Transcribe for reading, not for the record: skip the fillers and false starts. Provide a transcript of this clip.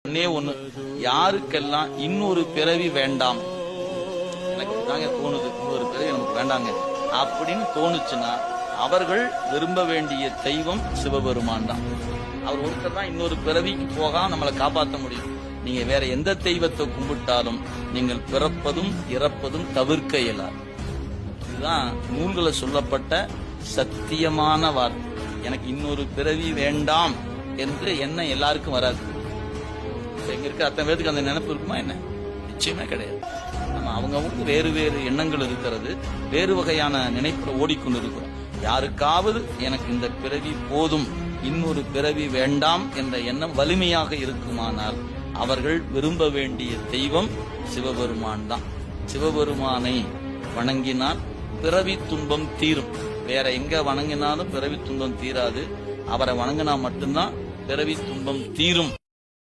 ஒன்னே ஒண்ணு, யாருக்கெல்லாம் இன்னொரு பிறவி வேண்டாம், எனக்கு தாங்க தோணுது, இன்னொரு பிறவி நமக்கு வேண்டாங்க அப்படின்னு தோணுச்சுன்னா அவர்கள் விரும்ப வேண்டிய தெய்வம் சிவபெருமான் தான். அவர் ஒருத்தர் தான் இன்னொரு பிறவிக்கு போக நம்மளை காப்பாற்ற முடியும். நீங்க வேற எந்த தெய்வத்தை கும்பிட்டாலும் நீங்கள் பிறப்பதும் இறப்பதும் தவிர்க்க இயலாது. இதுதான் நூல்களை சொல்லப்பட்ட சத்தியமான வார்த்தை. எனக்கு இன்னொரு பிறவி வேண்டாம் என்று எண்ணம் எல்லாருக்கும் வராது. எங்க இருக்க அத்தனை பேருக்கு அந்த நினைப்பு இருக்குமா என்ன? நிச்சயமே கிடையாது. நம்ம அவங்கவுங்களுக்கு வேறு வேறு எண்ணங்கள் இருக்கிறது, வேறு வகையான நினைப்புல ஓடிக்கொண்டு இருக்கிறோம். யாருக்காவது எனக்கு இந்த பிறவி போதும், இன்னொரு பிறவி வேண்டாம் என்ற எண்ணம் வலிமையாக இருக்குமானால் அவர்கள் விரும்ப வேண்டிய தெய்வம் சிவபெருமான் தான். சிவபெருமானை வணங்கினால் பிறவி துன்பம் தீரும். வேற எங்க வணங்கினாலும் பிறவி துன்பம் தீராது. அவரை வணங்கினா மட்டும்தான் பிறவி துன்பம் தீரும்.